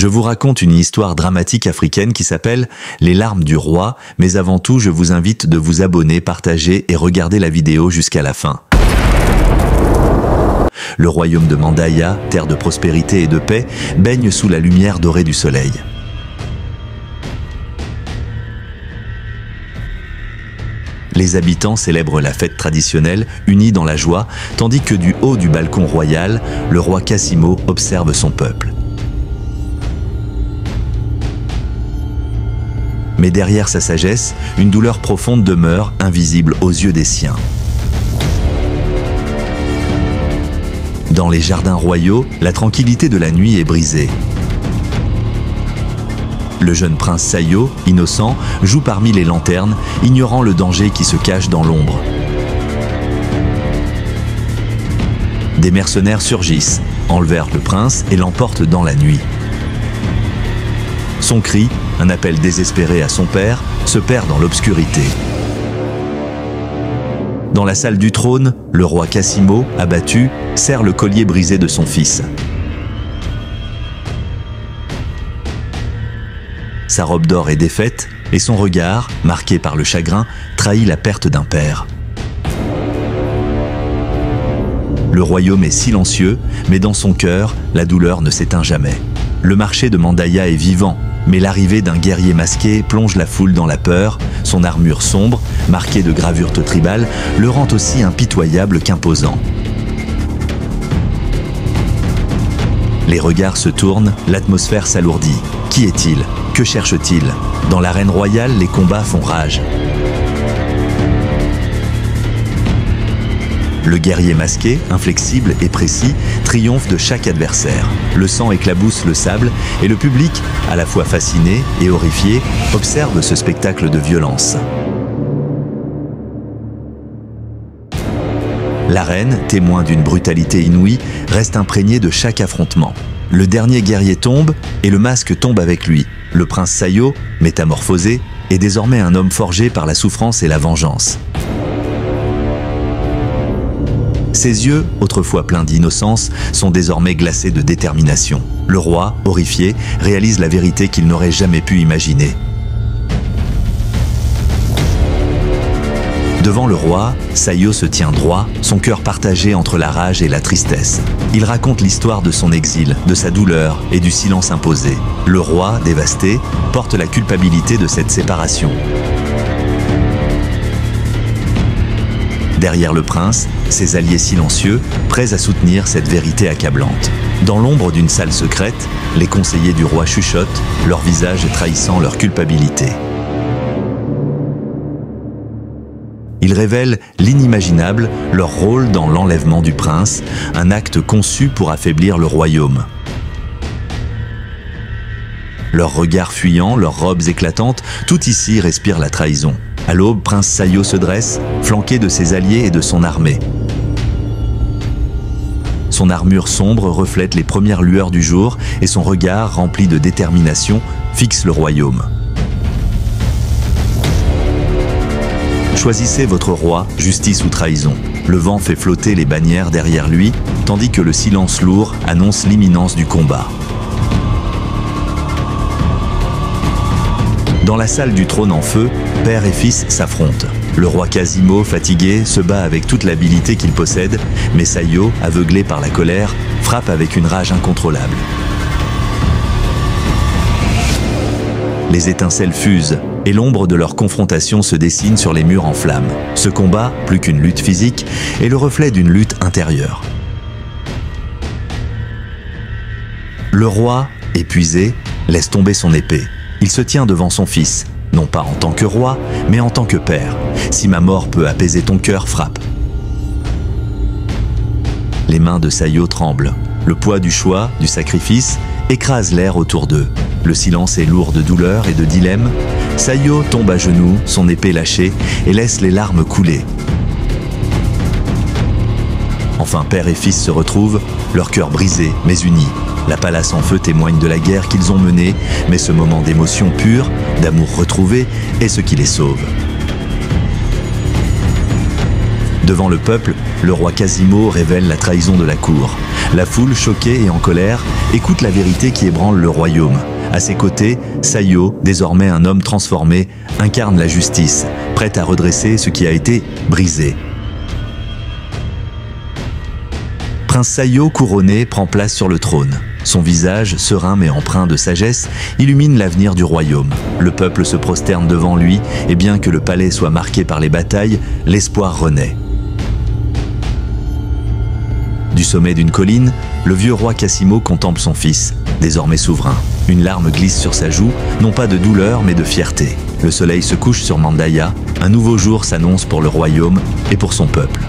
Je vous raconte une histoire dramatique africaine qui s'appelle « Les larmes du roi », mais avant tout, je vous invite de vous abonner, partager et regarder la vidéo jusqu'à la fin. Le royaume de Mandaya, terre de prospérité et de paix, baigne sous la lumière dorée du soleil. Les habitants célèbrent la fête traditionnelle, unis dans la joie, tandis que du haut du balcon royal, le roi Cassimo observe son peuple. Mais derrière sa sagesse, une douleur profonde demeure, invisible aux yeux des siens. Dans les jardins royaux, la tranquillité de la nuit est brisée. Le jeune prince Sayo, innocent, joue parmi les lanternes, ignorant le danger qui se cache dans l'ombre. Des mercenaires surgissent, enlevèrent le prince et l'emportent dans la nuit. Son cri, un appel désespéré à son père, se perd dans l'obscurité. Dans la salle du trône, le roi Cassimo, abattu, serre le collier brisé de son fils. Sa robe d'or est défaite et son regard, marqué par le chagrin, trahit la perte d'un père. Le royaume est silencieux, mais dans son cœur, la douleur ne s'éteint jamais. Le marché de Mandaya est vivant, mais l'arrivée d'un guerrier masqué plonge la foule dans la peur. Son armure sombre, marquée de gravures tribales, le rend aussi impitoyable qu'imposant. Les regards se tournent, l'atmosphère s'alourdit. Qui est-il? Que cherche-t-il? Dans l'arène royale, les combats font rage. Le guerrier masqué, inflexible et précis, triomphe de chaque adversaire. Le sang éclabousse le sable et le public, à la fois fasciné et horrifié, observe ce spectacle de violence. L'arène, témoin d'une brutalité inouïe, reste imprégnée de chaque affrontement. Le dernier guerrier tombe et le masque tombe avec lui. Le prince Sayo, métamorphosé, est désormais un homme forgé par la souffrance et la vengeance. Ses yeux, autrefois pleins d'innocence, sont désormais glacés de détermination. Le roi, horrifié, réalise la vérité qu'il n'aurait jamais pu imaginer. Devant le roi, Sayo se tient droit, son cœur partagé entre la rage et la tristesse. Il raconte l'histoire de son exil, de sa douleur et du silence imposé. Le roi, dévasté, porte la culpabilité de cette séparation. Derrière le prince, ses alliés silencieux, prêts à soutenir cette vérité accablante. Dans l'ombre d'une salle secrète, les conseillers du roi chuchotent, leur visage trahissant leur culpabilité. Ils révèlent l'inimaginable, leur rôle dans l'enlèvement du prince, un acte conçu pour affaiblir le royaume. Leurs regards fuyants, leurs robes éclatantes, tout ici respire la trahison. À l'aube, prince Sayo se dresse, flanqué de ses alliés et de son armée. Son armure sombre reflète les premières lueurs du jour et son regard, rempli de détermination, fixe le royaume. Choisissez votre roi, justice ou trahison. Le vent fait flotter les bannières derrière lui, tandis que le silence lourd annonce l'imminence du combat. Dans la salle du trône en feu, père et fils s'affrontent. Le roi Cassimo, fatigué, se bat avec toute l'habileté qu'il possède, mais Sayo, aveuglé par la colère, frappe avec une rage incontrôlable. Les étincelles fusent, et l'ombre de leur confrontation se dessine sur les murs en flammes. Ce combat, plus qu'une lutte physique, est le reflet d'une lutte intérieure. Le roi, épuisé, laisse tomber son épée. Il se tient devant son fils, non pas en tant que roi, mais en tant que père. Si ma mort peut apaiser ton cœur, frappe. Les mains de Sayo tremblent. Le poids du choix, du sacrifice, écrase l'air autour d'eux. Le silence est lourd de douleur et de dilemme. Sayo tombe à genoux, son épée lâchée, et laisse les larmes couler. Enfin, père et fils se retrouvent, leur cœur brisé, mais unis. La palace en feu témoigne de la guerre qu'ils ont menée, mais ce moment d'émotion pure, d'amour retrouvé, est ce qui les sauve. Devant le peuple, le roi Quasimo révèle la trahison de la cour. La foule, choquée et en colère, écoute la vérité qui ébranle le royaume. À ses côtés, Sayo, désormais un homme transformé, incarne la justice, prête à redresser ce qui a été brisé. Prince Sayo, couronné, prend place sur le trône. Son visage, serein mais empreint de sagesse, illumine l'avenir du royaume. Le peuple se prosterne devant lui, et bien que le palais soit marqué par les batailles, l'espoir renaît. Du sommet d'une colline, le vieux roi Quasimo contemple son fils, désormais souverain. Une larme glisse sur sa joue, non pas de douleur mais de fierté. Le soleil se couche sur Mandaya, un nouveau jour s'annonce pour le royaume et pour son peuple.